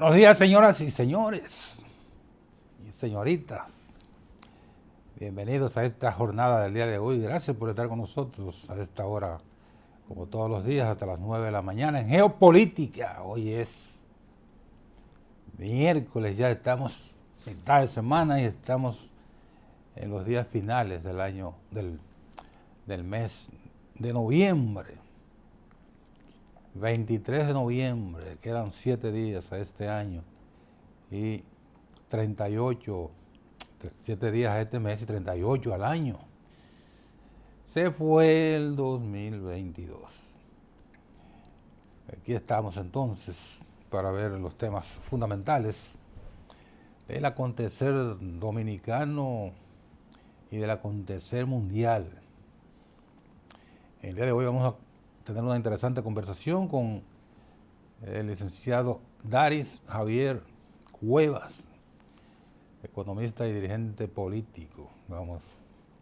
Buenos días, señoras y señores y señoritas. Bienvenidos a esta jornada del día de hoy. Gracias por estar con nosotros a esta hora, como todos los días, hasta las 9 de la mañana en Geopolítica. Hoy es miércoles, ya estamos mitad de semana y estamos en los días finales del año, del mes de noviembre. 23 de noviembre, quedan 7 días a este año y 38, 7 días a este mes y 38 al año. Se fue el 2022. Aquí estamos entonces para ver los temas fundamentales del acontecer dominicano y del acontecer mundial. El día de hoy vamos a tener una interesante conversación con el licenciado Daris Javier Cuevas, economista y dirigente político. Vamos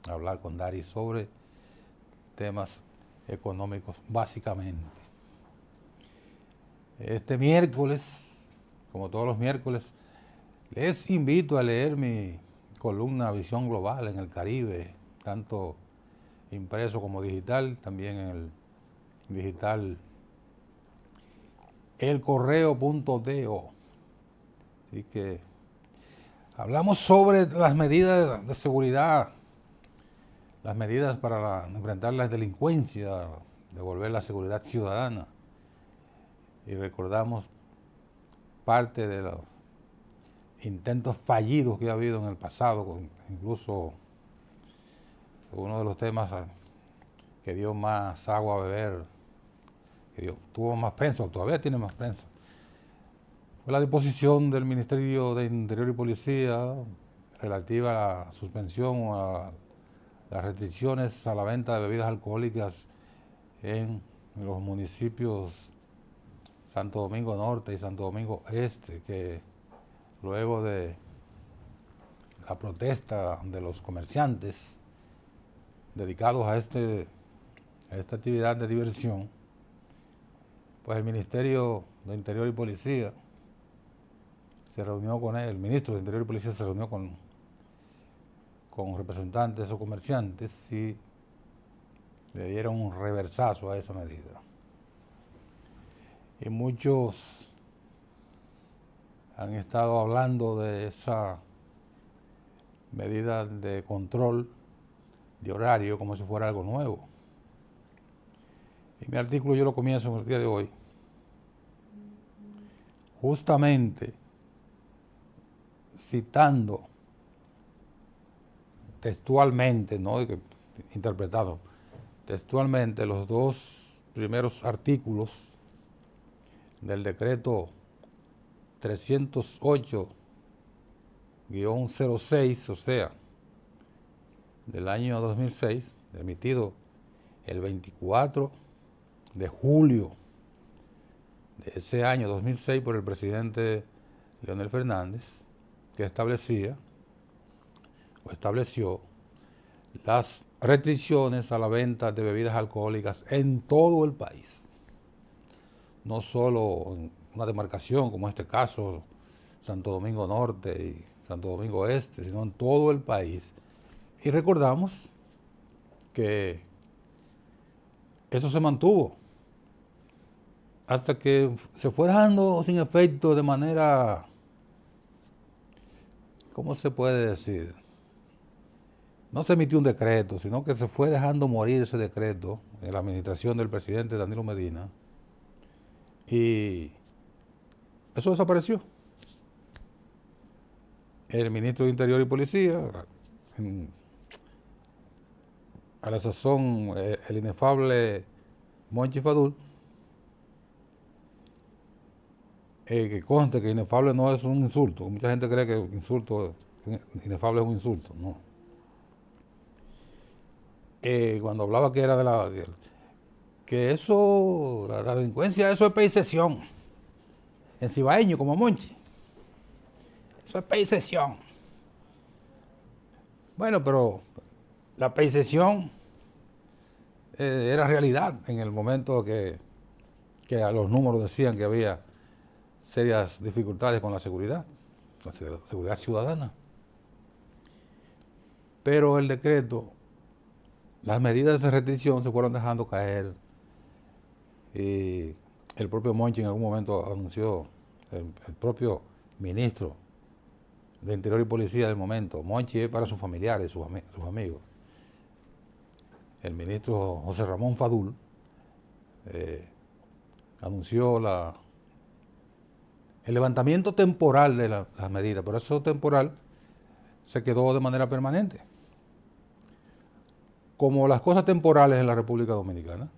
a hablar con Daris sobre temas económicos básicamente. Este miércoles, como todos los miércoles, les invito a leer mi columna Visión Global en el Caribe, tanto impreso como digital, también en el digital elcorreo.do. Así que hablamos sobre las medidas de seguridad, las medidas para enfrentar la delincuencia, devolver la seguridad ciudadana, y recordamos parte de los intentos fallidos que ha habido en el pasado, incluso uno de los temas que dio más agua a beber, tuvo más prensa, o todavía tiene más prensa, fue la disposición del Ministerio de Interior y Policía relativa a la suspensión o a las restricciones a la venta de bebidas alcohólicas en los municipios Santo Domingo Norte y Santo Domingo Este, que luego de la protesta de los comerciantes dedicados a esta actividad de diversión, pues el Ministerio de Interior y Policía se reunió con él, el ministro de Interior y Policía se reunió con representantes o comerciantes y le dieron un reversazo a esa medida. Y muchos han estado hablando de esa medida de control de horario como si fuera algo nuevo. Y mi artículo yo lo comienzo en el día de hoy, justamente citando textualmente, no interpretado, textualmente los dos primeros artículos del decreto 308-06, o sea, del año 2006, emitido el 24 de julio de ese año 2006 por el presidente Leonel Fernández, que estableció las restricciones a la venta de bebidas alcohólicas en todo el país. No solo en una demarcación como en este caso, Santo Domingo Norte y Santo Domingo Este, sino en todo el país. Y recordamos que eso se mantuvo hasta que se fue dando sin efecto de manera, ¿cómo se puede decir? No se emitió un decreto, sino que se fue dejando morir ese decreto en la administración del presidente Danilo Medina, y eso desapareció. El ministro de Interior y Policía, a la sazón el inefable Monchi Fadul, que conste que inefable no es un insulto. Mucha gente cree que inefable es un insulto. No. Cuando hablaba que era que eso, la delincuencia, eso es percepción. En cibaeño, como Monchi. Eso es percepción. Bueno, pero la percepción era realidad en el momento que a los números decían que había serias dificultades con la seguridad ciudadana. Pero el decreto, las medidas de restricción se fueron dejando caer. Y el propio Monchi en algún momento anunció, el propio ministro de Interior y Policía del momento, Monchi es para sus familiares, sus amigos. El ministro José Ramón Fadul anunció el levantamiento temporal de las medidas, pero eso temporal se quedó de manera permanente. Como las cosas temporales en la República Dominicana.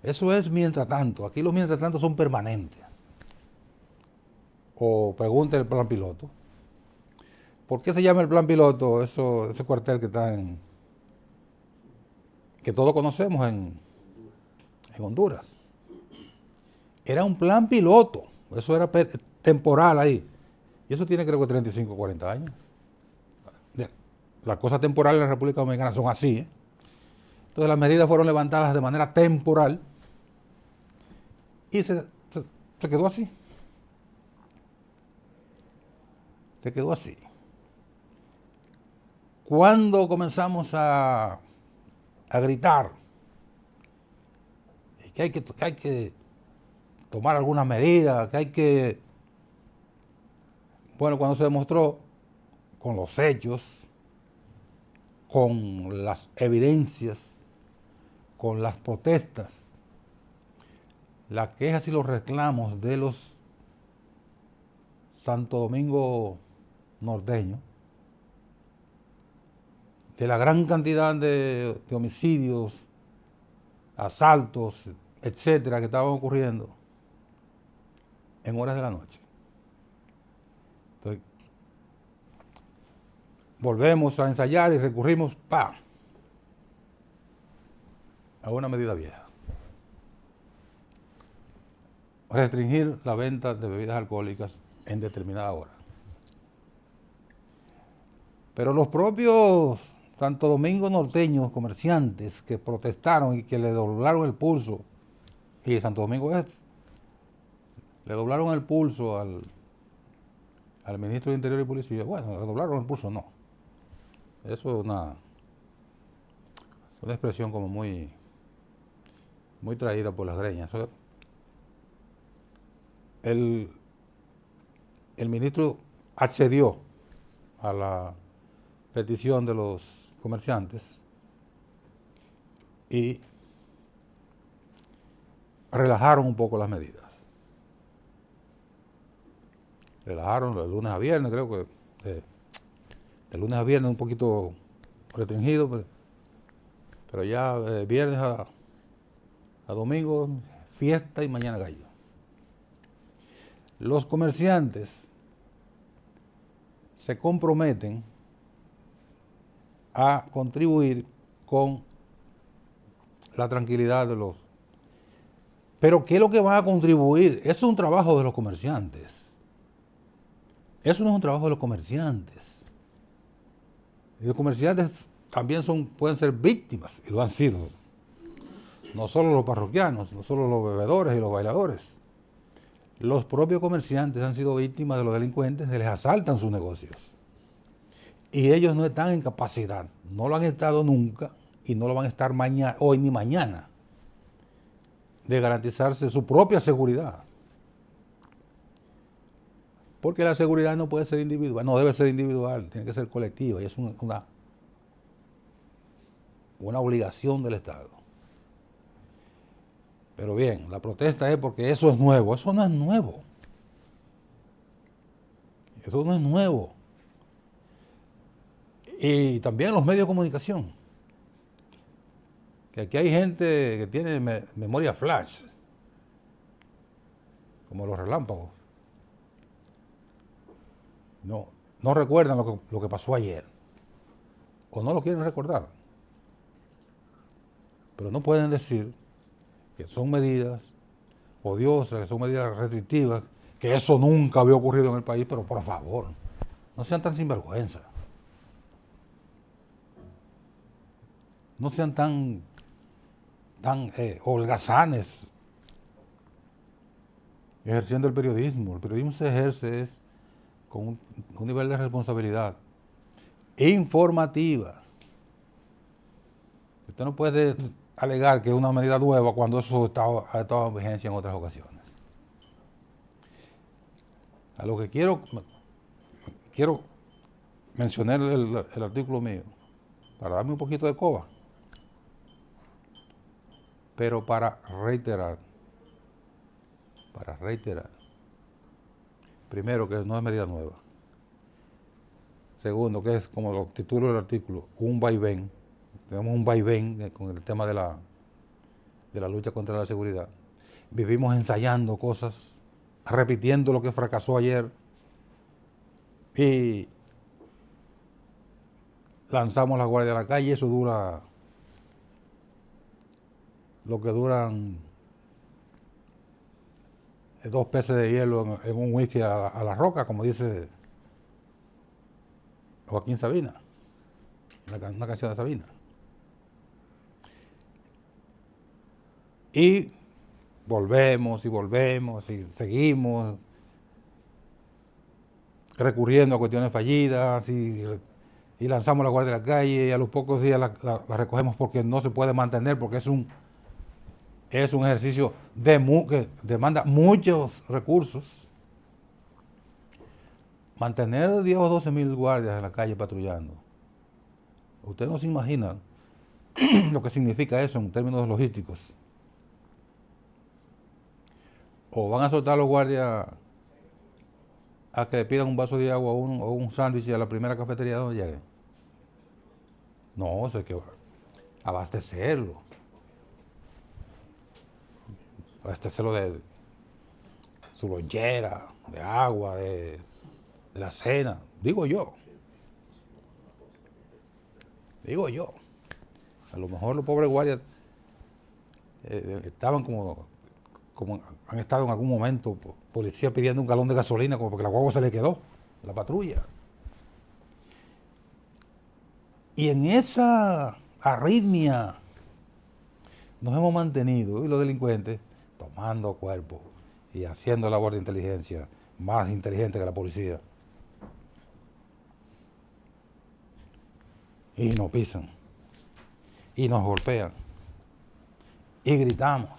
Eso es mientras tanto. Aquí los mientras tanto son permanentes. O pregunte el plan piloto. ¿Por qué se llama el plan piloto ese cuartel que está que todos conocemos en Honduras? Era un plan piloto. Eso era temporal ahí. Y eso tiene creo que 35 o 40 años. Las cosas temporales en la República Dominicana son así, ¿eh? Entonces las medidas fueron levantadas de manera temporal y se quedó así. Se quedó así. Cuando comenzamos a gritar que hay que tomar algunas medidas, bueno, cuando se demostró con los hechos, con las evidencias, con las protestas, las quejas y los reclamos de los Santo Domingo norteños, de la gran cantidad de homicidios, asaltos, etcétera, que estaban ocurriendo en horas de la noche. Entonces, volvemos a ensayar y recurrimos a una medida vieja. Restringir la venta de bebidas alcohólicas en determinada hora. Pero los propios Santo Domingo norteños, comerciantes que protestaron y que le doblaron el pulso, y Santo Domingo Este, le doblaron el pulso al ministro de Interior y Policía. Bueno, le doblaron el pulso, no. Eso es una expresión como muy traída por las greñas. El ministro accedió a la petición de los comerciantes y relajaron un poco las medidas. Relajaron de lunes a viernes, creo que de lunes a viernes un poquito restringido, pero ya de viernes a domingo, fiesta y mañana gallo. Los comerciantes se comprometen a contribuir con la tranquilidad de los... Pero ¿qué es lo que van a contribuir? Eso es un trabajo de los comerciantes. Eso no es un trabajo de los comerciantes. Y los comerciantes también pueden ser víctimas, y lo han sido. No solo los parroquianos, no solo los bebedores y los bailadores. Los propios comerciantes han sido víctimas de los delincuentes, se les asaltan sus negocios. Y ellos no están en capacidad, no lo han estado nunca y no lo van a estar hoy ni mañana, de garantizarse su propia seguridad. Porque la seguridad no puede ser individual, no debe ser individual, tiene que ser colectiva y es una obligación del Estado. Pero bien, la protesta es porque eso es nuevo. Eso no es nuevo. Eso no es nuevo. Y también los medios de comunicación. Que aquí hay gente que tiene memoria flash, como los relámpagos. No recuerdan lo que pasó ayer. O no lo quieren recordar. Pero no pueden decir que son medidas odiosas, que son medidas restrictivas, que eso nunca había ocurrido en el país, pero por favor, no sean tan sinvergüenza. No sean tan holgazanes. ejerciendo el periodismo. El periodismo se ejerce con un nivel de responsabilidad informativa. Usted no puede alegar que es una medida nueva cuando eso ha estado en vigencia en otras ocasiones. A lo que quiero mencionar el artículo mío, para darme un poquito de coba, pero para reiterar, primero, que no es medida nueva. Segundo, que es, como lo titulo del artículo, un vaivén. Tenemos un vaivén con el tema de la lucha contra la seguridad. Vivimos ensayando cosas, repitiendo lo que fracasó ayer y lanzamos la guardia a la calle. Eso dura lo que duran 2 peces de hielo en un whisky a la roca, como dice Joaquín Sabina, una canción de Sabina. Y volvemos y seguimos recurriendo a cuestiones fallidas y lanzamos la guardia a la calle y a los pocos días la recogemos porque no se puede mantener, porque es un ejercicio que demanda muchos recursos. Mantener 10 o 12 mil guardias en la calle patrullando, usted no se imagina lo que significa eso en términos logísticos. O van a soltar a los guardias a que le pidan un vaso de agua o un sándwich a la primera cafetería donde llegue. No, eso hay que abastecerlo. Abastecerlo de su lonchera, de agua, de la cena. Digo yo. A lo mejor los pobres guardias estaban como han estado en algún momento, policía pidiendo un galón de gasolina como porque la guagua se le quedó, la patrulla. Y en esa arritmia nos hemos mantenido, y los delincuentes tomando cuerpo y haciendo labor de inteligencia más inteligente que la policía. Y nos pisan, y nos golpean, y gritamos,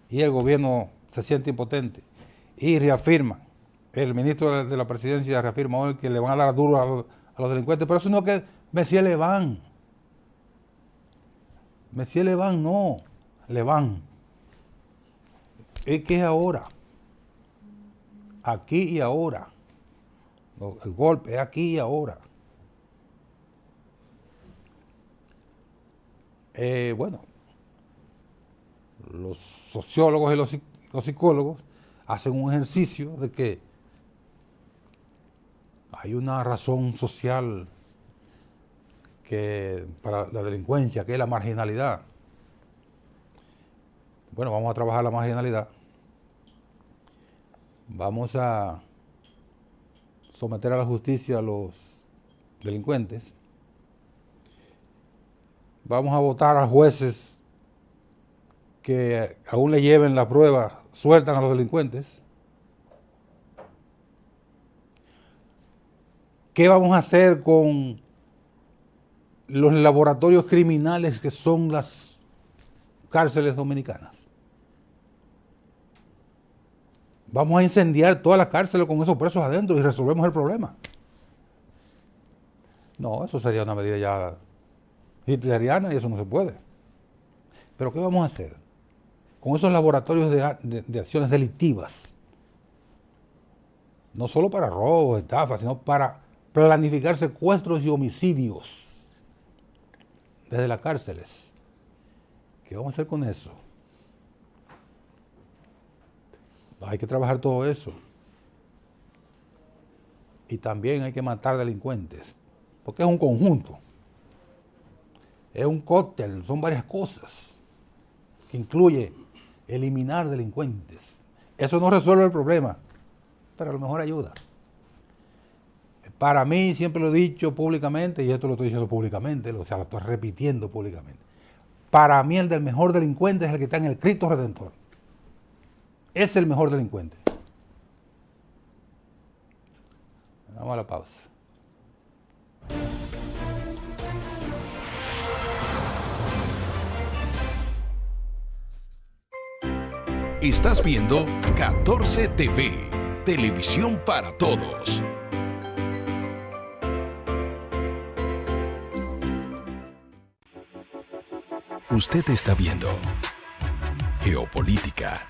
y el gobierno se siente impotente, y reafirma, el ministro de la presidencia reafirma hoy que le van a dar duro a los delincuentes, pero eso no es que Messier le van. No, le van. Es que es ahora, aquí y ahora. El golpe es aquí y ahora. Bueno, los sociólogos y los psicólogos hacen un ejercicio de que hay una razón social para la delincuencia, que es la marginalidad. Bueno, vamos a trabajar la marginalidad. Vamos a someter a la justicia a los delincuentes. Vamos a votar a jueces que aún le lleven la prueba, sueltan a los delincuentes. ¿Qué vamos a hacer con los laboratorios criminales que son las cárceles dominicanas? Vamos a incendiar todas las cárceles con esos presos adentro y resolvemos el problema. No, eso sería una medida ya hitleriana y eso no se puede. Pero ¿qué vamos a hacer con esos laboratorios de acciones delictivas? No solo para robos, estafas, sino para planificar secuestros y homicidios desde las cárceles. ¿Qué vamos a hacer con eso? Hay que trabajar todo eso. Y también hay que matar delincuentes, porque es un conjunto. Es un cóctel, son varias cosas que incluye eliminar delincuentes. Eso no resuelve el problema, pero a lo mejor ayuda. Para mí, siempre lo he dicho públicamente, y esto lo estoy diciendo públicamente, o sea, lo estoy repitiendo públicamente. Para mí el del mejor delincuente es el que está en el Cristo Redentor. Es el mejor delincuente. Vamos a la pausa. Estás viendo 14 TV, televisión para todos. Usted está viendo Geopolítica.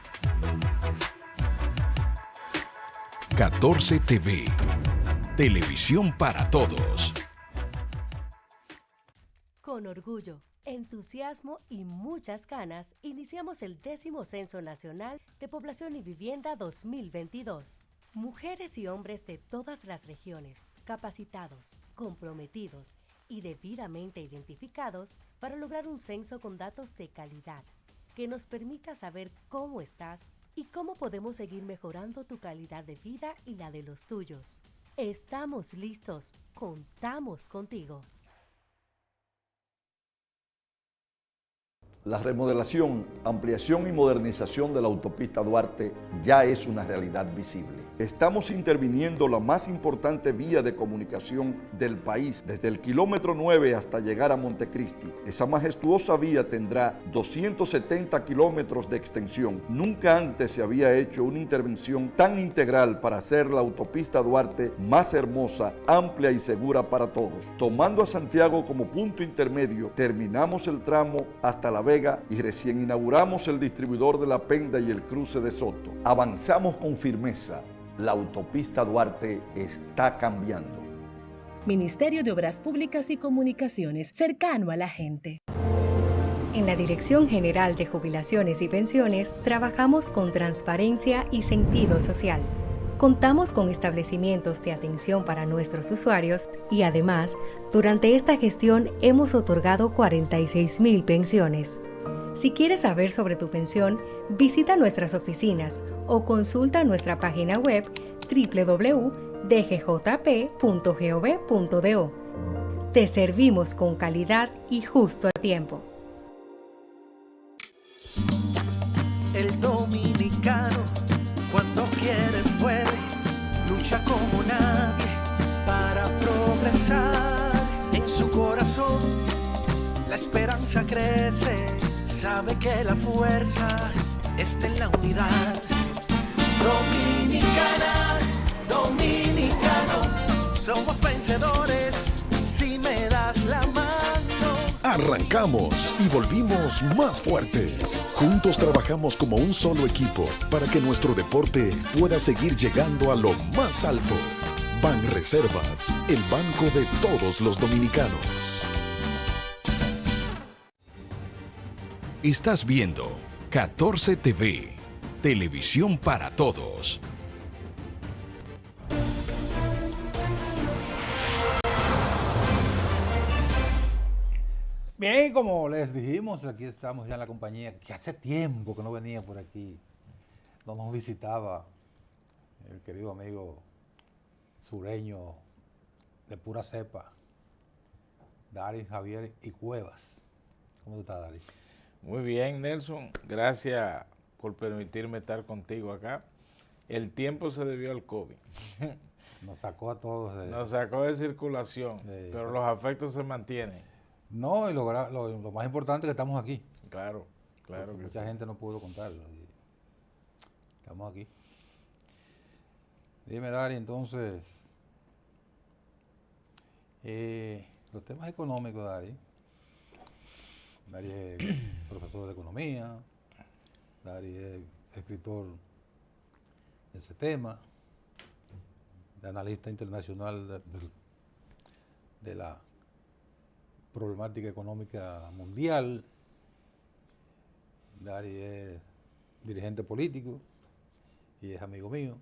14 TV, televisión para todos. Con orgullo, entusiasmo y muchas ganas, iniciamos el 10º Censo Nacional de Población y Vivienda 2022. Mujeres y hombres de todas las regiones, capacitados, comprometidos y debidamente identificados para lograr un censo con datos de calidad, que nos permita saber cómo estás y cómo podemos seguir mejorando tu calidad de vida y la de los tuyos. Estamos listos, contamos contigo. La remodelación, ampliación y modernización de la autopista Duarte ya es una realidad visible. Estamos interviniendo la más importante vía de comunicación del país, desde el kilómetro 9 hasta llegar a Montecristi. Esa majestuosa vía tendrá 270 kilómetros de extensión. Nunca antes se había hecho una intervención tan integral para hacer la autopista Duarte más hermosa, amplia y segura para todos. Tomando a Santiago como punto intermedio, terminamos el tramo hasta La Vega y recién inauguramos el distribuidor de La Penda y el cruce de Soto. Avanzamos con firmeza. La autopista Duarte está cambiando. Ministerio de Obras Públicas y Comunicaciones, cercano a la gente. En la Dirección General de Jubilaciones y Pensiones trabajamos con transparencia y sentido social. Contamos con establecimientos de atención para nuestros usuarios y además, durante esta gestión hemos otorgado 46,000 pensiones. Si quieres saber sobre tu pensión, visita nuestras oficinas o consulta nuestra página web www.dgjp.gov.do. Te servimos con calidad y justo a tiempo. El dominicano, cuando quiere puede, lucha como nadie para progresar. En su corazón la esperanza crece, sabe que la fuerza está en la unidad. Dominicana, dominicano, somos vencedores si me das la mano. Arrancamos y volvimos más fuertes. Juntos trabajamos como un solo equipo para que nuestro deporte pueda seguir llegando a lo más alto. Banreservas, el banco de todos los dominicanos. Estás viendo 14 TV, televisión para todos. Bien, como les dijimos, aquí estamos ya en la compañía, que hace tiempo que no venía por aquí, no nos visitaba el querido amigo sureño de pura cepa, Daris Javier y Cuevas. ¿Cómo estás, Daris? Muy bien, Nelson. Gracias por permitirme estar contigo acá. El tiempo se debió al COVID. Nos sacó a todos de... Nos sacó de circulación, pero los afectos se mantienen. No, y lo más importante es que estamos aquí. Claro, claro que sí. Mucha gente no pudo contarlo. Estamos aquí. Dime, Dari, entonces, los temas económicos, Dari. Dari es profesor de economía, Dari es escritor de ese tema, de analista internacional de la problemática económica mundial. Dari es dirigente político y es amigo mío.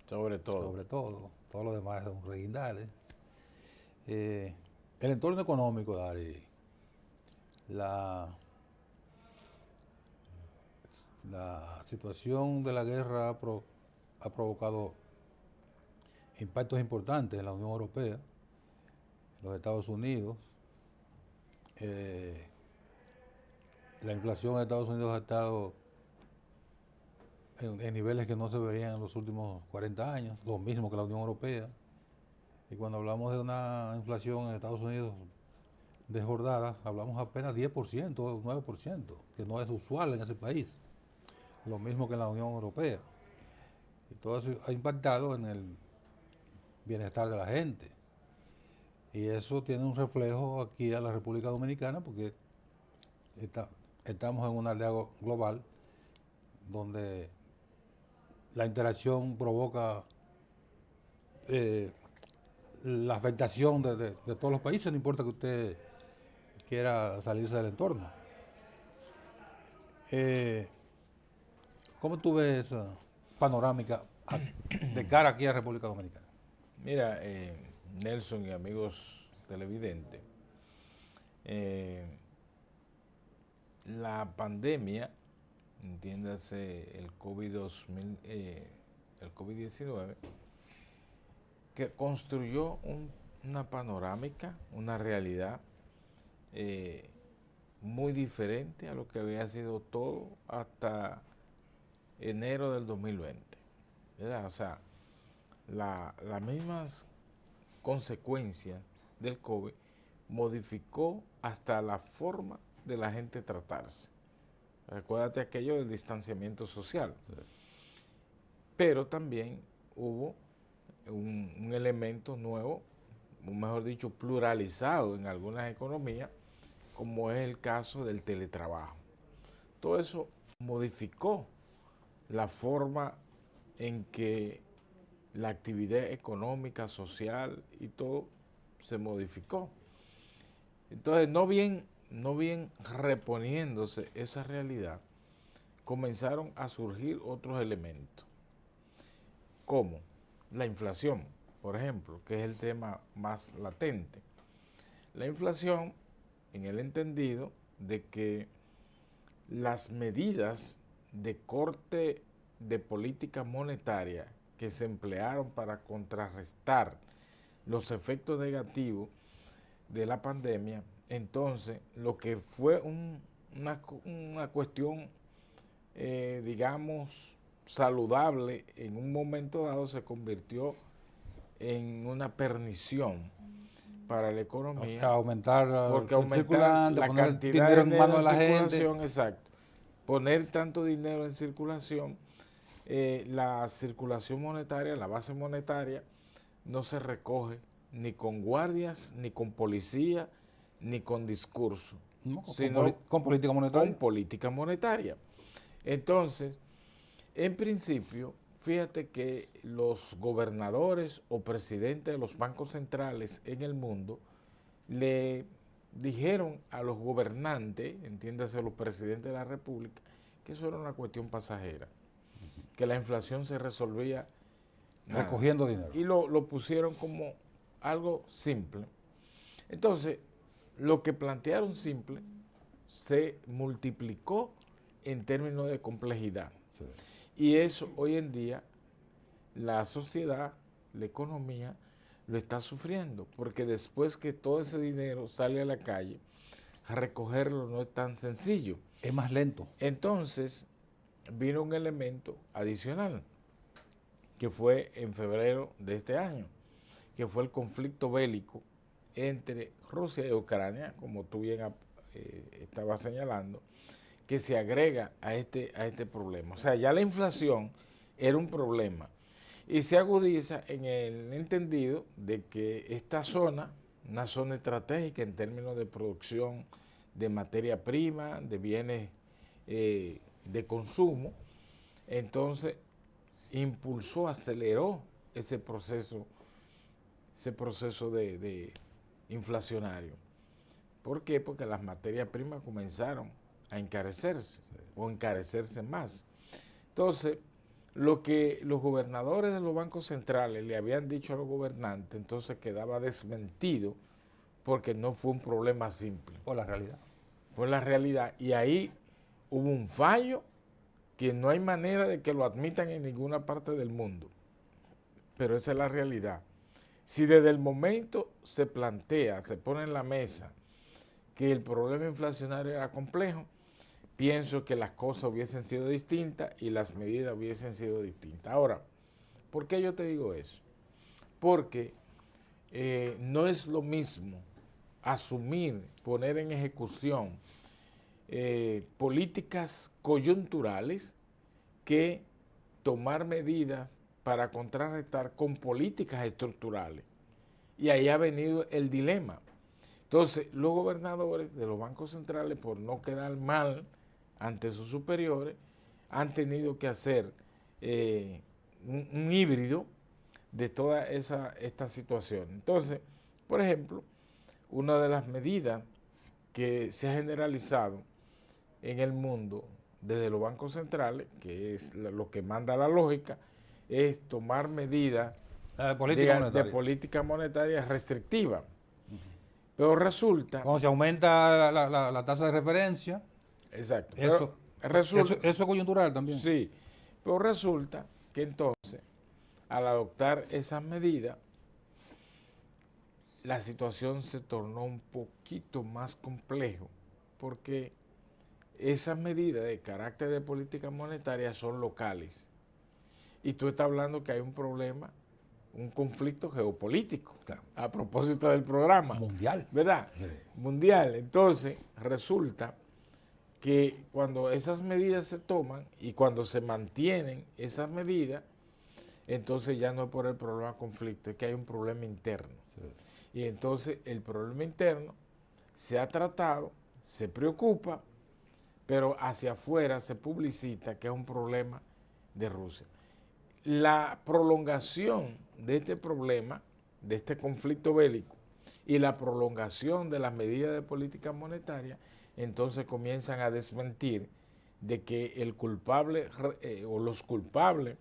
Sobre todo. Todo lo demás son reguindales. El entorno económico, Dari, la situación de la guerra ha provocado impactos importantes en la Unión Europea, en los Estados Unidos. La inflación en Estados Unidos ha estado en niveles que no se veían en los últimos 40 años, lo mismo que la Unión Europea. Y cuando hablamos de una inflación en Estados Unidos desbordada, hablamos apenas 10% o 9%, que no es usual en ese país. Lo mismo que en la Unión Europea. Y todo eso ha impactado en el bienestar de la gente. Y eso tiene un reflejo aquí a la República Dominicana porque estamos en una aldea global donde la interacción provoca la afectación de todos los países, no importa que usted quiera salirse del entorno. ¿Cómo tú ves esa panorámica de cara aquí a República Dominicana? Mira, Nelson y amigos televidentes, la pandemia, entiéndase el COVID-19, que construyó una panorámica, una realidad muy diferente a lo que había sido todo hasta enero del 2020, ¿verdad? O sea, las mismas consecuencias del COVID modificó hasta la forma de la gente tratarse. Recuérdate aquello del distanciamiento social. Pero también hubo un elemento nuevo, o mejor dicho, pluralizado en algunas economías, como es el caso del teletrabajo. Todo eso modificó la forma en que la actividad económica, social y todo se modificó. Entonces, no bien reponiéndose esa realidad, comenzaron a surgir otros elementos, como la inflación, por ejemplo, que es el tema más latente. La inflación, en el entendido de que las medidas de corte de política monetaria que se emplearon para contrarrestar los efectos negativos de la pandemia, entonces lo que fue una cuestión, digamos, saludable en un momento dado se convirtió en una pernición para la economía. O sea, aumentar porque el aumentar circulante, la poner cantidad dinero de en dinero manos en de la gente. circulación, exacto. Poner tanto dinero en circulación, la circulación monetaria, la base monetaria, no se recoge ni con guardias, ni con policía, ni con discurso, No, sino con política monetaria. con política monetaria. Entonces, en principio, fíjate que los gobernadores o presidentes de los bancos centrales en el mundo le dijeron a los gobernantes, entiéndase los presidentes de la República, que eso era una cuestión pasajera, que la inflación se resolvía recogiendo dinero. Y lo pusieron como algo simple. Entonces, lo que plantearon simple se multiplicó en términos de complejidad. Sí. Y eso hoy en día la sociedad, la economía, lo está sufriendo, porque después que todo ese dinero sale a la calle, recogerlo no es tan sencillo. Es más lento. Entonces, vino un elemento adicional, que fue en febrero de este año, que fue el conflicto bélico entre Rusia y Ucrania, como tú bien estabas señalando, que se agrega a este problema. O sea, ya la inflación era un problema y se agudiza en el entendido de que esta zona, una zona estratégica en términos de producción de materia prima, de bienes de consumo, entonces impulsó, aceleró ese proceso de inflacionario. ¿Por qué? Porque las materias primas comenzaron a encarecerse o encarecerse más. Entonces, lo que los gobernadores de los bancos centrales le habían dicho a los gobernantes, entonces quedaba desmentido porque no fue un problema simple. Fue la realidad. Fue la realidad. Y ahí hubo un fallo que no hay manera de que lo admitan en ninguna parte del mundo. Pero esa es la realidad. Si desde el momento se plantea, se pone en la mesa que el problema inflacionario era complejo, pienso que las cosas hubiesen sido distintas y las medidas hubiesen sido distintas. Ahora, ¿por qué yo te digo eso? Porque no es lo mismo asumir, poner en ejecución políticas coyunturales que tomar medidas para contrarrestar con políticas estructurales. Y ahí ha venido el dilema. Entonces, los gobernadores de los bancos centrales, por no quedar mal ante sus superiores, han tenido que hacer un híbrido de toda esta situación. Entonces, por ejemplo, una de las medidas que se ha generalizado en el mundo desde los bancos centrales, que es lo que manda la lógica, es tomar medidas de política monetaria restrictiva. Pero resulta... Cuando se aumenta la tasa de referencia, exacto. Eso es coyuntural también. Sí, pero resulta que entonces, al adoptar esas medidas, la situación se tornó un poquito más complejo, porque esas medidas de carácter de política monetaria son locales. Y tú estás hablando que hay un problema, un conflicto geopolítico, claro, a propósito del programa. Mundial. ¿Verdad? Sí. Mundial. Entonces, resulta que cuando esas medidas se toman y cuando se mantienen esas medidas, entonces ya no es por el problema conflicto, es que hay un problema interno. Sí. Y entonces el problema interno se ha tratado, se preocupa, pero hacia afuera se publicita que es un problema de Rusia. La prolongación de este problema, de este conflicto bélico, y la prolongación de las medidas de política monetaria, entonces comienzan a desmentir de que el culpable o los culpables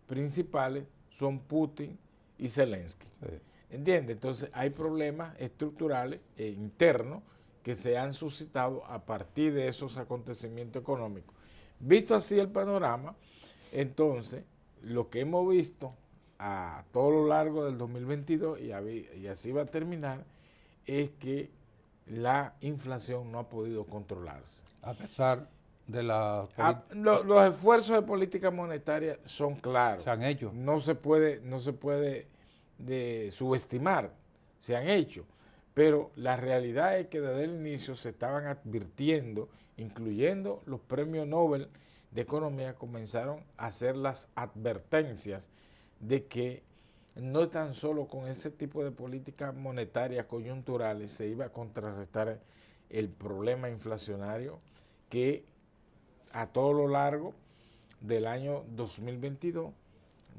principales son Putin y Zelensky. Sí. ¿Entiendes? Entonces hay problemas estructurales e internos que se han suscitado a partir de esos acontecimientos económicos. Visto así el panorama, entonces lo que hemos visto a todo lo largo del 2022 y así va a terminar es que la inflación no ha podido controlarse. A pesar de los esfuerzos de política monetaria son claros. Se han hecho. No se puede subestimar, se han hecho. Pero la realidad es que desde el inicio se estaban advirtiendo, incluyendo los premios Nobel de Economía, comenzaron a hacer las advertencias de que no tan solo con ese tipo de políticas monetarias coyunturales se iba a contrarrestar el problema inflacionario que a todo lo largo del año 2022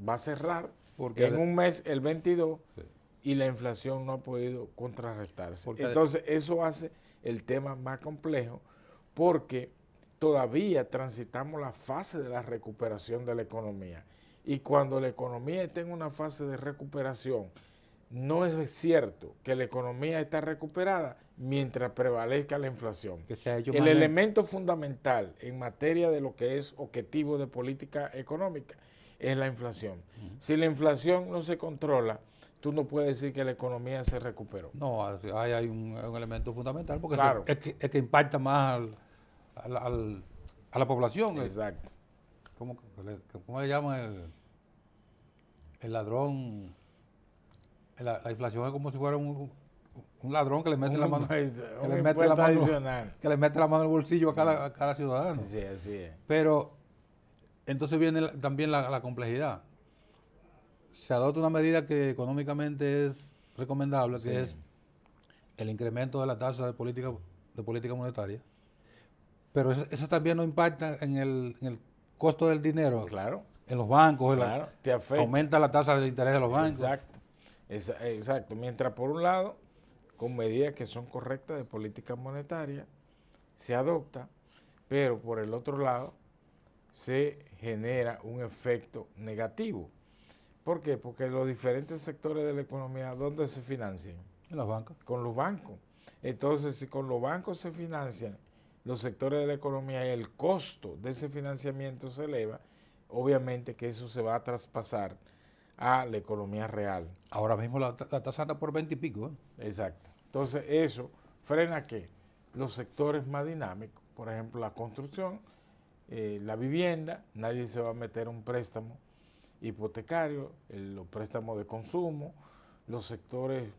va a cerrar porque en un mes el 22 sí, y la inflación no ha podido contrarrestarse. Entonces eso hace el tema más complejo porque todavía transitamos la fase de la recuperación de la economía. Y cuando la economía está en una fase de recuperación, no es cierto que la economía está recuperada mientras prevalezca la inflación. El elemento fundamental en materia de lo que es objetivo de política económica es la inflación. Si la inflación no se controla, tú no puedes decir que la economía se recuperó. No, hay un elemento fundamental porque claro, es que impacta más a la población. Exacto. ¿Cómo le llaman el ladrón? La inflación es como si fuera un ladrón que le mete la mano, que le mete la mano en el bolsillo a cada ciudadano. Sí, así es. Pero entonces viene también la complejidad. Se adopta una medida que económicamente es recomendable, que sí, es el incremento de la tasa de política monetaria, pero eso también no impacta en el costo del dinero. Claro. En los bancos, claro, te afecta. Aumenta la tasa de interés de los bancos. Exacto. Mientras por un lado, con medidas que son correctas de política monetaria, se adopta, pero por el otro lado se genera un efecto negativo. ¿Por qué? Porque los diferentes sectores de la economía, ¿dónde se financian? En los bancos. Con los bancos. Entonces, si con los bancos se financian los sectores de la economía y el costo de ese financiamiento se eleva, obviamente que eso se va a traspasar a la economía real. Ahora mismo la tasa anda por 20 y pico. Exacto. Entonces, eso frena que los sectores más dinámicos, por ejemplo, la construcción, la vivienda, nadie se va a meter un préstamo hipotecario, los préstamos de consumo, los sectores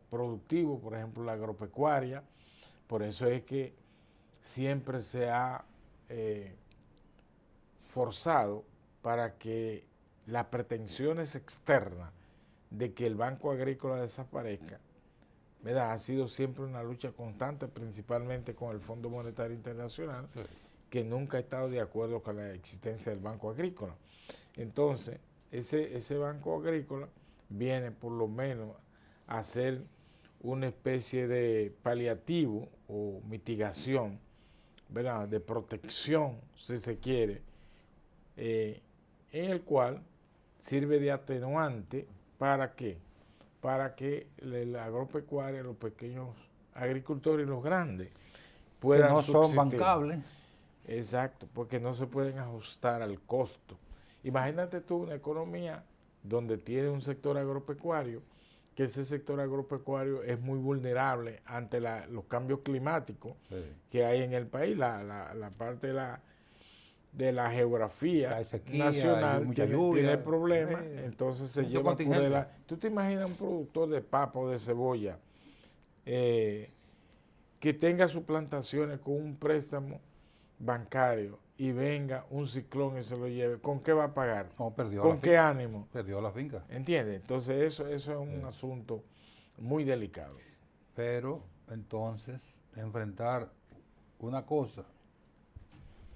productivos, por ejemplo la agropecuaria. Por eso es que siempre se ha forzado para que las pretensiones externas de que el Banco Agrícola desaparezca, ¿verdad? Ha sido siempre una lucha constante, principalmente con el Fondo Monetario Internacional, sí, que nunca ha estado de acuerdo con la existencia del Banco Agrícola. Entonces, ese Banco Agrícola viene por lo menos a ser una especie de paliativo o mitigación, ¿verdad?, de protección, si se quiere, en el cual sirve de atenuante. ¿Para qué? Para que la agropecuaria, los pequeños agricultores y los grandes puedan que no subsistir. Son bancables. Exacto, porque no se pueden ajustar al costo. Imagínate tú una economía donde tiene un sector agropecuario, que ese sector agropecuario es muy vulnerable ante los cambios climáticos, sí, que hay en el país. La parte de la geografía sequía, nacional tiene problemas, entonces se lleva por el... ¿Tú te imaginas un productor de papa o de cebolla que tenga sus plantaciones con un préstamo bancario y venga un ciclón y se lo lleve? ¿Con qué va a pagar? No, ¿Con qué ánimo? Perdió la finca. ¿Entiendes? Entonces eso es un asunto muy delicado. Pero entonces enfrentar una cosa,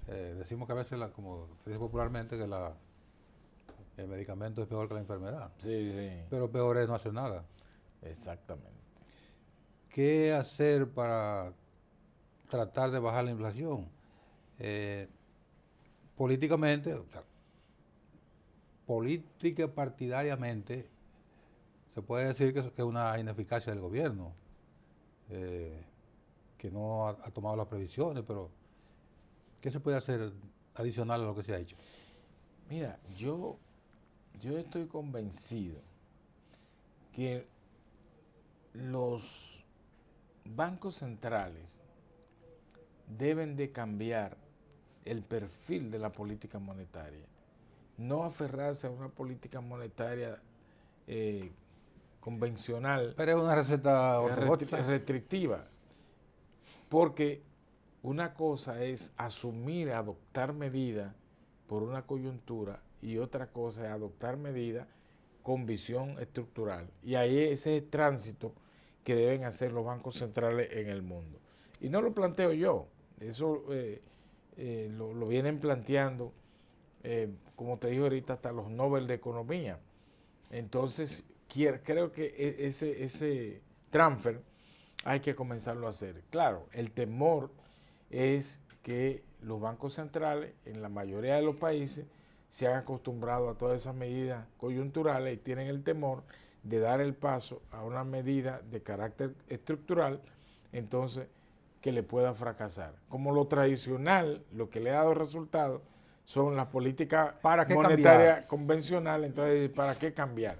decimos que a veces, como se dice popularmente, que el medicamento es peor que la enfermedad. Sí, sí. Pero peor es no hacer nada. Exactamente. ¿Qué hacer para tratar de bajar la inflación? Políticamente, o sea, política partidariamente, se puede decir que es una ineficacia del gobierno, que no ha tomado las previsiones, pero ¿qué se puede hacer adicional a lo que se ha hecho? Mira, yo estoy convencido que los bancos centrales deben de cambiar el perfil de la política monetaria, no aferrarse a una política monetaria convencional. Pero es una receta restrictiva, porque una cosa es asumir, adoptar medidas por una coyuntura y otra cosa es adoptar medidas con visión estructural. Y ahí ese es el tránsito que deben hacer los bancos centrales en el mundo. Y no lo planteo yo, eso lo vienen planteando, como te dije ahorita, hasta los Nobel de Economía. Entonces, creo que ese transfer hay que comenzarlo a hacer. Claro, el temor es que los bancos centrales, en la mayoría de los países, se han acostumbrado a todas esas medidas coyunturales y tienen el temor de dar el paso a una medida de carácter estructural, entonces que le pueda fracasar. Como lo tradicional, lo que le ha dado resultados son las políticas monetarias convencionales, entonces ¿para qué cambiar?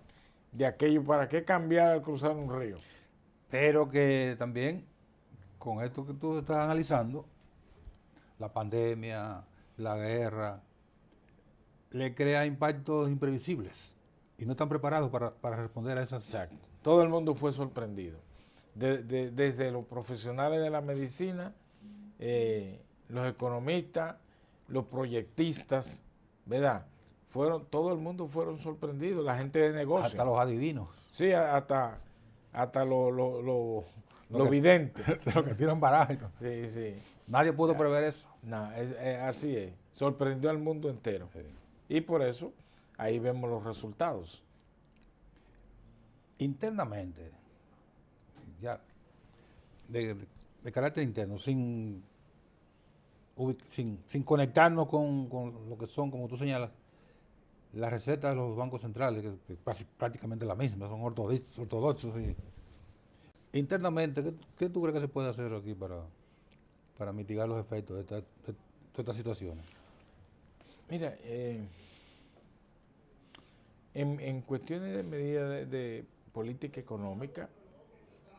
De aquello, ¿para qué cambiar al cruzar un río? Pero que también, con esto que tú estás analizando, la pandemia, la guerra, le crea impactos imprevisibles y no están preparados para responder a esas. Exacto. Todo el mundo fue sorprendido. Desde los profesionales de la medicina, los economistas, los proyectistas, ¿verdad? Todo el mundo fueron sorprendidos, la gente de negocio. Hasta los adivinos. Sí, hasta los videntes. Los que tiran barajas. Sí, sí. Nadie pudo prever eso. No, así es. Sorprendió al mundo entero. Sí. Y por eso, ahí vemos los resultados. Internamente, ya, de carácter interno, sin conectarnos con lo que son, como tú señalas, las recetas de los bancos centrales, que es prácticamente la misma, son ortodoxos. Internamente, ¿qué tú crees que se puede hacer aquí para mitigar los efectos de estas situaciones? Mira, en cuestiones de medidas de política económica,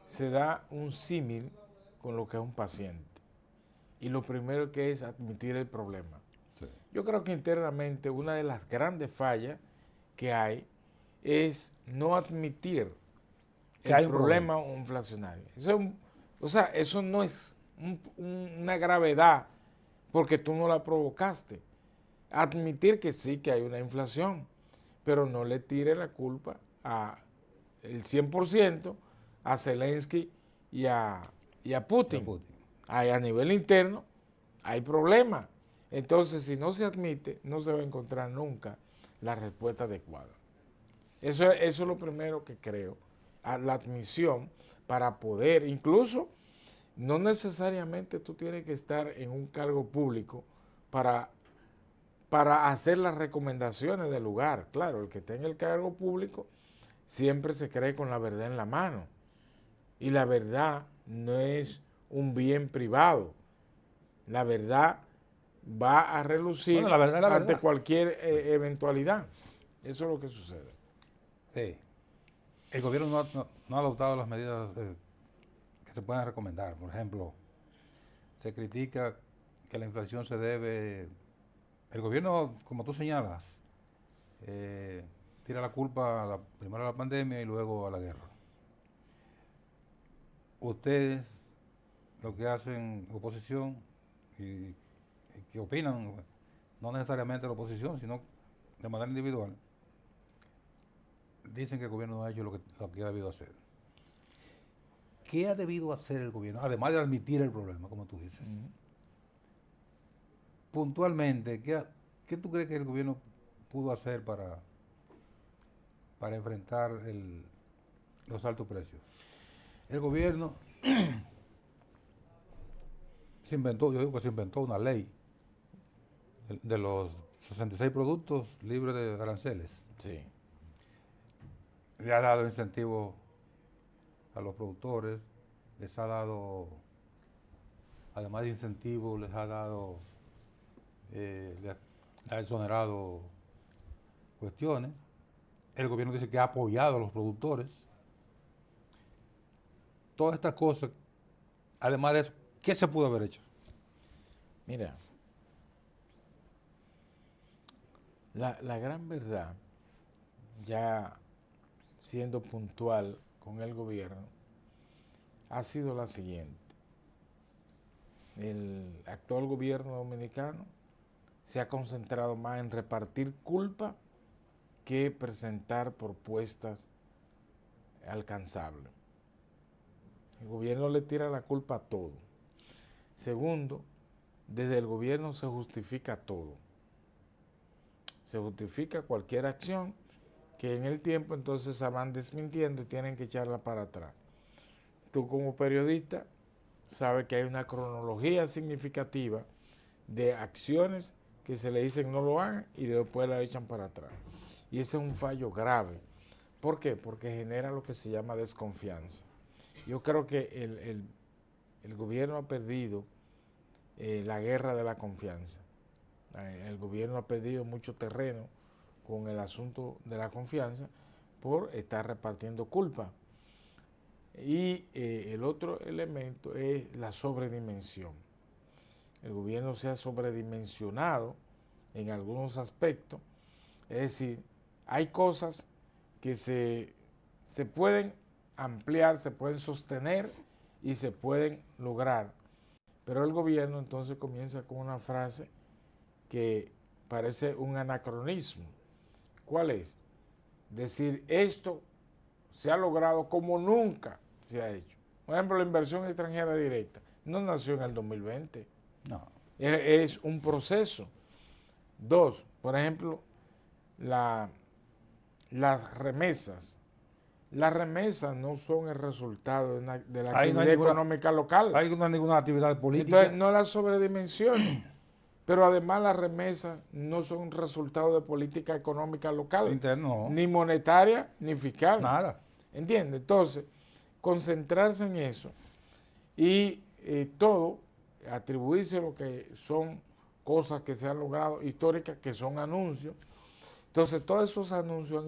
se da un símil con lo que es un paciente. Y lo primero que es admitir el problema. Sí. Yo creo que internamente una de las grandes fallas que hay es no admitir Que hay el un problema inflacionario. O sea, eso no es una gravedad porque tú no la provocaste. Admitir que sí, que hay una inflación, pero no le tire la culpa el 100% a Zelensky y a Putin. Ahí, a nivel interno hay problemas. Entonces, si no se admite, no se va a encontrar nunca la respuesta adecuada. Eso es lo primero que creo, la admisión para poder, incluso, no necesariamente tú tienes que estar en un cargo público para hacer las recomendaciones del lugar. Claro, el que tenga el cargo público siempre se cree con la verdad en la mano. Y la verdad no es un bien privado. La verdad va a relucir Bueno, la verdad es la ante verdad. cualquier eventualidad. Eso es lo que sucede. Sí. El gobierno no ha adoptado las medidas que se pueden recomendar. Por ejemplo, se critica que la inflación se debe... El gobierno, como tú señalas, tira la culpa primero a la pandemia y luego a la guerra. Ustedes, lo que hacen oposición y que opinan, no necesariamente la oposición, sino de manera individual, dicen que el gobierno no ha hecho lo que ha debido hacer. ¿Qué ha debido hacer el gobierno? Además de admitir el problema, como tú dices. Puntualmente, ¿qué tú crees que el gobierno pudo hacer para enfrentar los altos precios? El gobierno se inventó una ley de los 66 productos libres de aranceles. Sí. Le ha dado incentivos a los productores, les ha dado, además de incentivos, les ha dado, le ha exonerado cuestiones. El gobierno dice que ha apoyado a los productores. Todas estas cosas, además de eso, ¿qué se pudo haber hecho? Mira, la gran verdad, ya siendo puntual con el gobierno, ha sido la siguiente. El actual gobierno dominicano se ha concentrado más en repartir culpa que presentar propuestas alcanzables. El gobierno le tira la culpa a todo. Segundo, desde el gobierno se justifica todo. Se justifica cualquier acción que en el tiempo entonces se van desmintiendo y tienen que echarla para atrás. Tú como periodista sabes que hay una cronología significativa de acciones que se le dicen no lo hagan y después la echan para atrás. Y ese es un fallo grave. ¿Por qué? Porque genera lo que se llama desconfianza. Yo creo que el gobierno ha perdido la guerra de la confianza. El gobierno ha perdido mucho terreno con el asunto de la confianza por estar repartiendo culpa. Y el otro elemento es la sobredimensión. El gobierno se ha sobredimensionado en algunos aspectos, es decir, hay cosas que se pueden ampliar, se pueden sostener y se pueden lograr. Pero el gobierno entonces comienza con una frase que parece un anacronismo. ¿Cuál es? Decir, esto se ha logrado como nunca se ha hecho. Por ejemplo, la inversión extranjera directa no nació en el 2020. No. Es un proceso. Dos, por ejemplo, las remesas. Las remesas no son el resultado de la actividad económica local. No hay ninguna actividad política. Entonces, no la sobredimensionen. Pero además las remesas no son un resultado de política económica local. Interno, no. Ni monetaria, ni fiscal. Nada. ¿Entiendes? Entonces, concentrarse en eso y todo, atribuirse lo que son cosas que se han logrado históricas, que son anuncios. Entonces, todos esos anuncios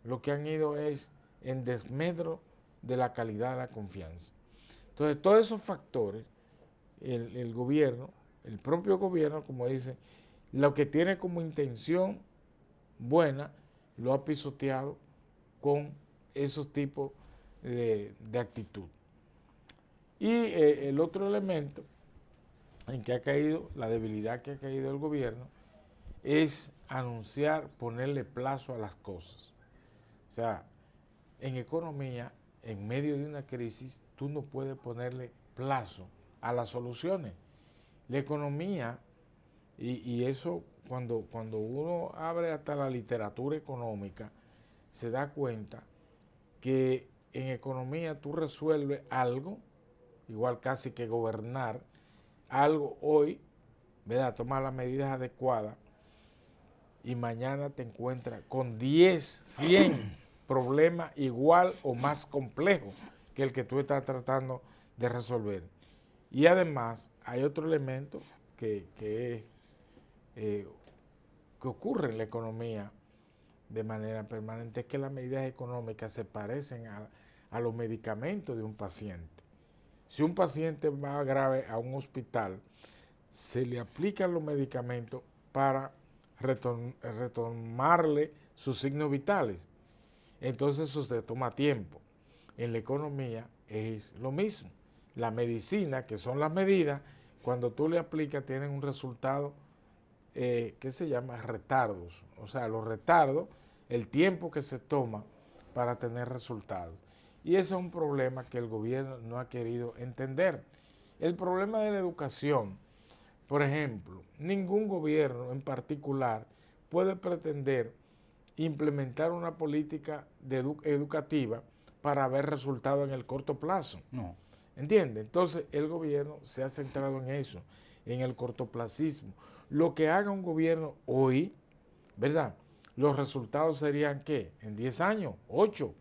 lo que han ido es en desmedro de la calidad de la confianza. Entonces, todos esos factores, el gobierno, el propio gobierno, como dice, lo que tiene como intención buena, lo ha pisoteado con esos tipos de actitud. Y el otro elemento en que ha caído, la debilidad que ha caído el gobierno, es anunciar, ponerle plazo a las cosas. O sea, en economía, en medio de una crisis, tú no puedes ponerle plazo a las soluciones. La economía, y eso cuando uno abre hasta la literatura económica, se da cuenta que en economía tú resuelves algo, igual casi que gobernar, algo hoy, ¿verdad? Tomar las medidas adecuadas y mañana te encuentras con 10, 100 problemas igual o más complejos que el que tú estás tratando de resolver. Y además hay otro elemento que ocurre en la economía de manera permanente, es que las medidas económicas se parecen a los medicamentos de un paciente. Si un paciente va grave a un hospital, se le aplican los medicamentos para retomarle sus signos vitales. Entonces eso se toma tiempo. En la economía es lo mismo. La medicina, que son las medidas, cuando tú le aplicas tienen un resultado que se llama retardos. O sea, los retardos, el tiempo que se toma para tener resultados. Y eso es un problema que el gobierno no ha querido entender. El problema de la educación, por ejemplo, ningún gobierno en particular puede pretender implementar una política educativa para ver resultados en el corto plazo. No. ¿Entiende? Entonces el gobierno se ha centrado en eso, en el cortoplacismo. Lo que haga un gobierno hoy, ¿verdad? Los resultados serían ¿qué? En 10 años, 8.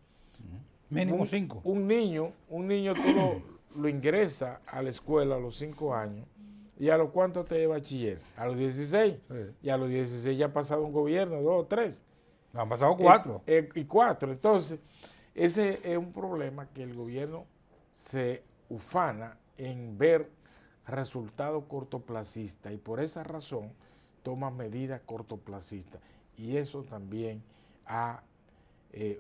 Mínimo 5. Un niño tú lo ingresas a la escuela a los 5 años. ¿Y a los cuántos te lleva bachiller? A los 16. Sí. Y a los 16 ya ha pasado un gobierno, 2 o 3. Han pasado 4. Y 4. Entonces, ese es un problema que el gobierno se ufana en ver resultados cortoplacistas y por esa razón toma medidas cortoplacistas. Y eso también ha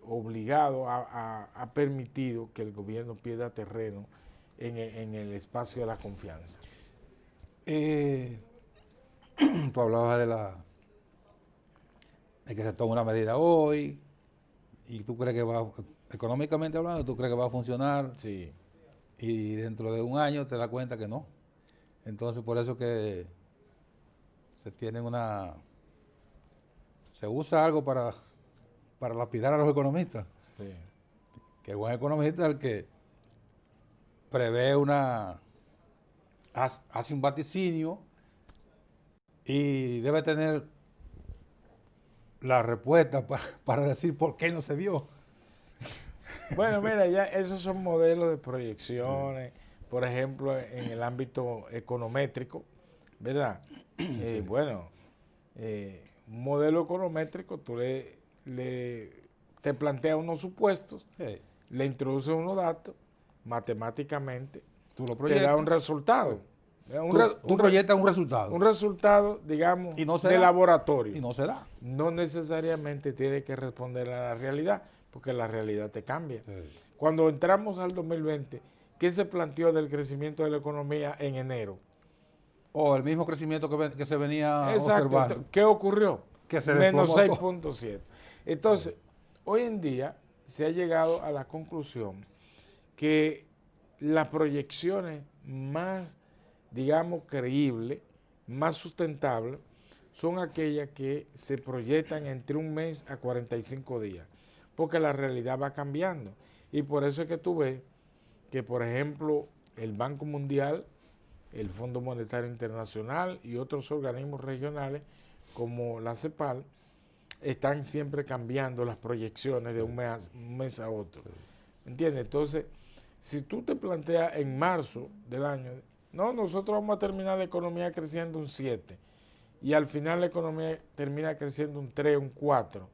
obligado, ha permitido que el gobierno pierda terreno en el espacio de la confianza. Tú hablabas de que se toma una medida hoy y tú crees que económicamente hablando, tú crees que va a funcionar. Sí. Y dentro de un año te das cuenta que no. Entonces por eso que se usa algo para lapidar a los economistas. Sí. Que el buen economista es el que prevé hace un vaticinio y debe tener la respuesta para decir por qué no se dio. Bueno, mira, ya esos son modelos de proyecciones, por ejemplo, en el ámbito econométrico, ¿verdad? Sí. Un modelo econométrico, tú te planteas unos supuestos, Sí. le introduces unos datos, matemáticamente, Tú lo te proyectas. da un resultado. Tú proyectas un resultado. Un resultado, digamos, Y no se de da. laboratorio. Y no se da. No necesariamente tiene que responder a la realidad, porque la realidad te cambia. Sí. Cuando entramos al 2020, ¿qué se planteó del crecimiento de la economía en enero? O el mismo crecimiento que se venía Exacto. observando. ¿Qué ocurrió? Que se Menos desplomó 6.7. Entonces, hoy en día se ha llegado a la conclusión que las proyecciones más, digamos, creíbles, más sustentables, son aquellas que se proyectan entre un mes a 45 días, porque la realidad va cambiando. Y por eso es que tú ves que, por ejemplo, el Banco Mundial, el Fondo Monetario Internacional y otros organismos regionales como la CEPAL están siempre cambiando las proyecciones de un mes a otro. ¿Entiendes? Entonces, si tú te planteas en marzo del año, no, nosotros vamos a terminar la economía creciendo un 7 y al final la economía termina creciendo un 3, un 4,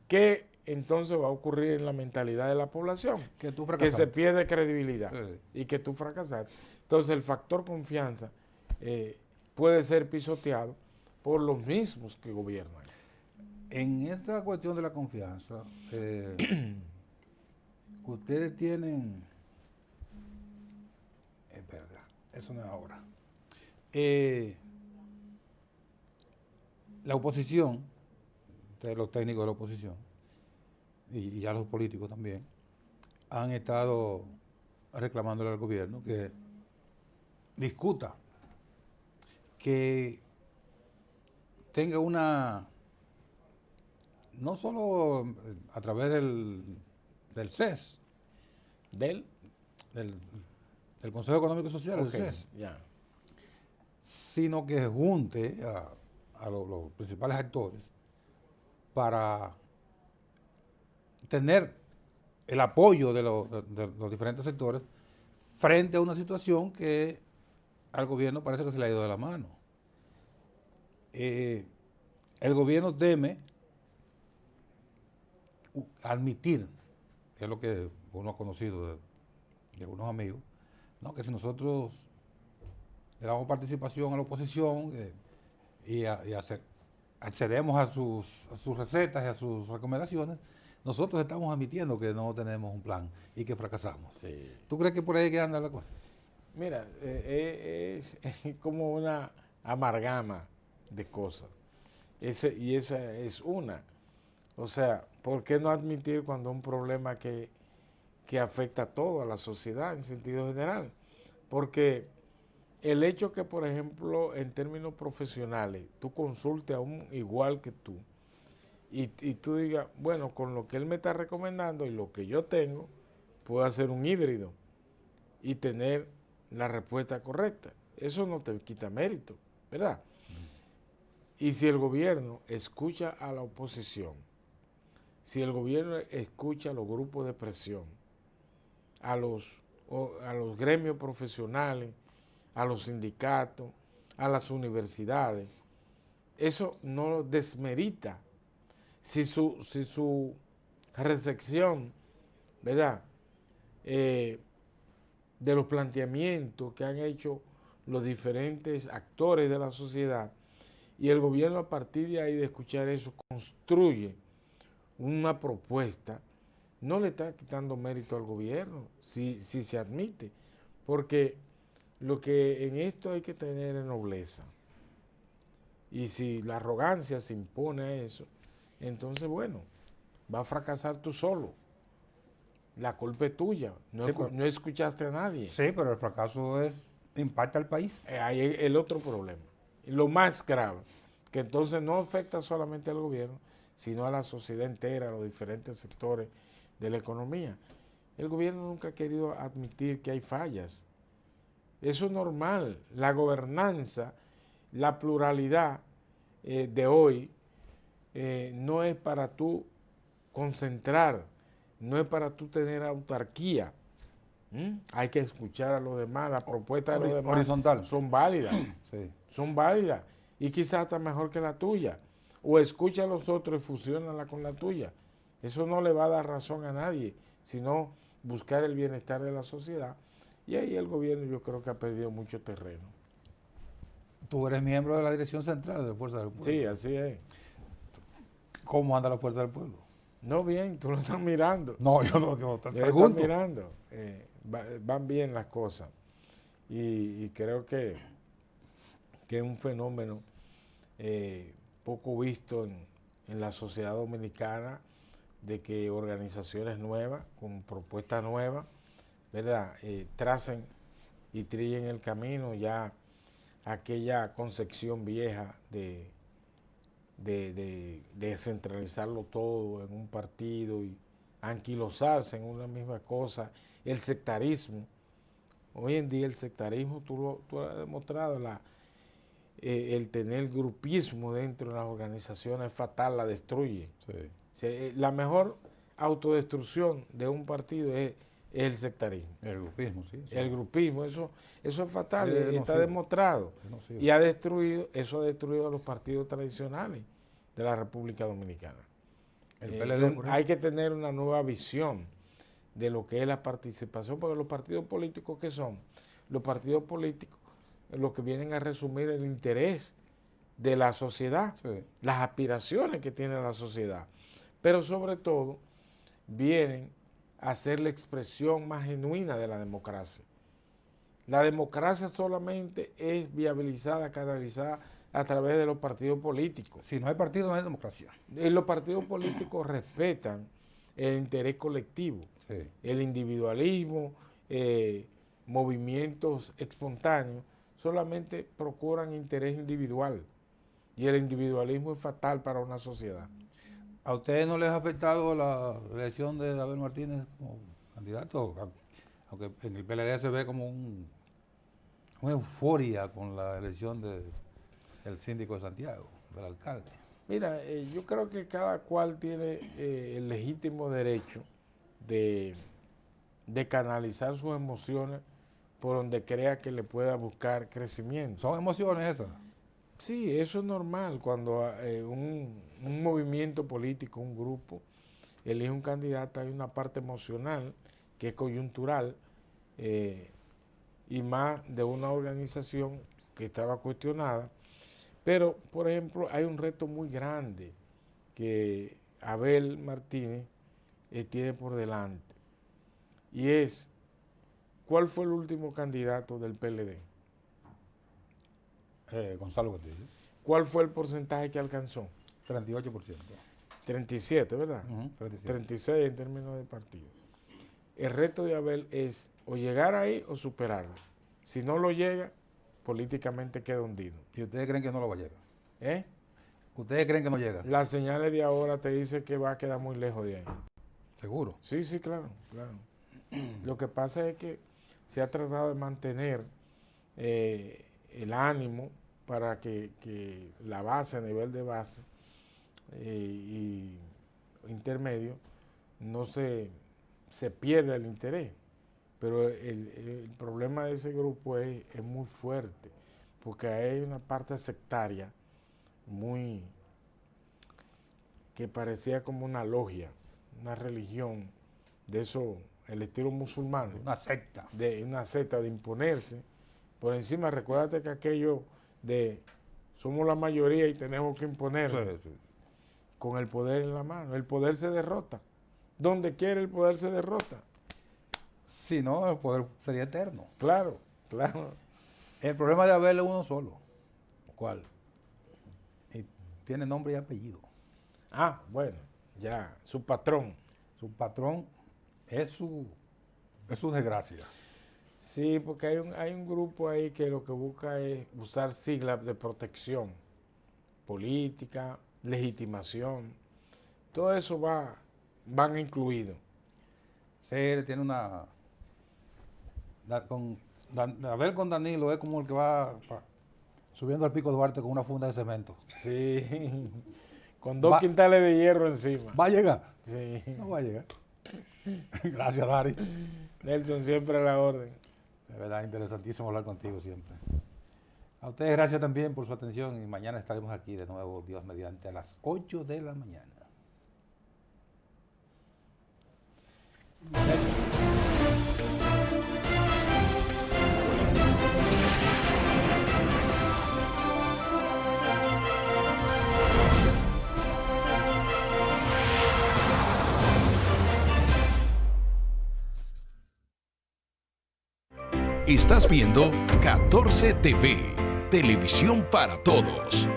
¿qué entonces va a ocurrir en la mentalidad de la población? Que tú Que fracasaste. se pierde credibilidad Sí. y que tú fracasaste. Entonces el factor confianza puede ser pisoteado por los mismos que gobiernan. En esta cuestión de la confianza, ustedes tienen, es verdad, eso no es ahora. La oposición, ustedes los técnicos de la oposición, y ya los políticos también, han estado reclamándole al gobierno que discuta, que tenga una, no solo a través del CES, ¿Del? del Consejo Económico y Social, Ok, el CES, ya. sino que junte a los principales actores para tener el apoyo de los diferentes sectores frente a una situación que al gobierno parece que se le ha ido de la mano. El gobierno teme admitir, que es lo que uno ha conocido de algunos amigos, ¿no? Que si nosotros le damos participación a la oposición y accedemos a sus recetas y a sus recomendaciones, nosotros estamos admitiendo que no tenemos un plan y que fracasamos. Sí. ¿Tú crees que por ahí que anda la cosa? Mira, es como una amalgama de cosas. Y esa es una. O sea, ¿por qué no admitir cuando un problema que afecta a toda la sociedad en sentido general? Porque el hecho que, por ejemplo, en términos profesionales, tú consultes a un igual que tú y tú digas, bueno, con lo que él me está recomendando y lo que yo tengo, puedo hacer un híbrido y tener la respuesta correcta. Eso no te quita mérito, ¿verdad? Y si el gobierno escucha a la oposición, si el gobierno escucha a los grupos de presión, a los gremios profesionales, a los sindicatos, a las universidades, eso no desmerita si su recepción, ¿verdad?, de los planteamientos que han hecho los diferentes actores de la sociedad, y el gobierno a partir de ahí de escuchar eso construye una propuesta, no le está quitando mérito al gobierno si se admite, porque lo que en esto hay que tener es nobleza, y si la arrogancia se impone a eso, entonces bueno, va a fracasar tú solo, la culpa es tuya, no, Sí, pero- no escuchaste a nadie. Sí, pero el fracaso impacta al país. Ahí es el otro problema. Y lo más grave, que entonces no afecta solamente al gobierno, sino a la sociedad entera, a los diferentes sectores de la economía. El gobierno nunca ha querido admitir que hay fallas. Eso es normal. La gobernanza, la pluralidad de hoy no es para tú concentrar, no es para tú tener autarquía. Hay que escuchar a los demás, las propuestas de los demás Horizontal. son válidas, Sí. son válidas y quizás hasta mejor que la tuya. O escucha a los otros y fusiónala con la tuya. Eso no le va a dar razón a nadie, sino buscar el bienestar de la sociedad. Y ahí el gobierno yo creo que ha perdido mucho terreno. Tú eres miembro de la dirección central de la Fuerza del Pueblo. Sí, así es. ¿Cómo anda la Fuerza del Pueblo? No bien, tú lo estás mirando. No, yo te Yo lo estás pregunto. mirando. Van bien las cosas. Y creo que es un fenómeno poco visto en la sociedad dominicana, de que organizaciones nuevas, con propuestas nuevas, ¿verdad?, tracen y trillen el camino ya aquella concepción vieja de centralizarlo todo en un partido y anquilosarse en una misma cosa. El sectarismo, hoy en día el sectarismo, tú has demostrado, el tener grupismo dentro de las organizaciones es fatal, la destruye. Sí. La mejor autodestrucción de un partido es el sectarismo. El grupismo, sí. El grupismo, eso es fatal, Es está nocivo. demostrado. Es nocivo. Y eso ha destruido a los partidos tradicionales de la República Dominicana. El PLD, por Hay que tener una nueva visión de lo que es la participación, porque los partidos políticos, ¿qué son? Los partidos políticos, lo que vienen a resumir el interés de la sociedad, Sí. las aspiraciones que tiene la sociedad, pero sobre todo vienen a ser la expresión más genuina de la democracia. La democracia solamente es viabilizada, canalizada a través de los partidos políticos. Si no hay partido, no hay democracia. Los partidos políticos respetan el interés colectivo, Sí. el individualismo, movimientos espontáneos, solamente procuran interés individual. Y el individualismo es fatal para una sociedad. ¿A ustedes no les ha afectado la elección de Abel Martínez como candidato? Aunque en el PLD se ve como una euforia con la elección del síndico de Santiago, del alcalde. Mira, yo creo que cada cual tiene el legítimo derecho de canalizar sus emociones por donde crea que le pueda buscar crecimiento. ¿Son emociones esas? Sí, eso es normal cuando un movimiento político, un grupo, elige un candidato, hay una parte emocional que es coyuntural y más de una organización que estaba cuestionada. Pero, por ejemplo, hay un reto muy grande que Abel Martínez tiene por delante y es, ¿cuál fue el último candidato del PLD? Gonzalo Castillo. ¿Cuál fue el porcentaje que alcanzó? 38%. 37, ¿verdad? 37. 36 en términos de partido. El reto de Abel es o llegar ahí o superarlo. Si no lo llega, políticamente queda hundido. ¿Y ustedes creen que no lo va a llegar? ¿Eh? ¿Ustedes creen que no llega? Las señales de ahora te dicen que va a quedar muy lejos de ahí. ¿Seguro? Sí, sí, claro, claro. Lo que pasa es que se ha tratado de mantener el ánimo para que la base, a nivel de base y intermedio, no se pierda el interés. Pero el problema de ese grupo es muy fuerte, porque hay una parte sectaria muy que parecía como una logia, una religión de eso, el estilo musulmán, Una secta. de una secta de imponerse por encima. Recuérdate que aquello de somos la mayoría y tenemos que imponernos Sí. con el poder en la mano. El poder se derrota. Donde quiere el poder se derrota. Si no, el poder sería eterno. Claro, claro. El problema de Abel es uno solo. ¿Cuál? Y tiene nombre y apellido. Ah, bueno, ya, su patrón. Su patrón es su desgracia. Sí, porque hay un grupo ahí que lo que busca es usar siglas de protección política, legitimación. Todo eso van incluidos. Sí, él tiene Abel con Danilo es como el que va subiendo al Pico Duarte con una funda de cemento. Sí, con 2 quintales de hierro encima. ¿Va a llegar? Sí. No va a llegar. Gracias, Dari. Nelson, siempre a la orden. De verdad, interesantísimo hablar contigo siempre. A ustedes gracias también por su atención y mañana estaremos aquí de nuevo, Dios mediante, a las 8 de la mañana. Estás viendo 14 TV, televisión para todos.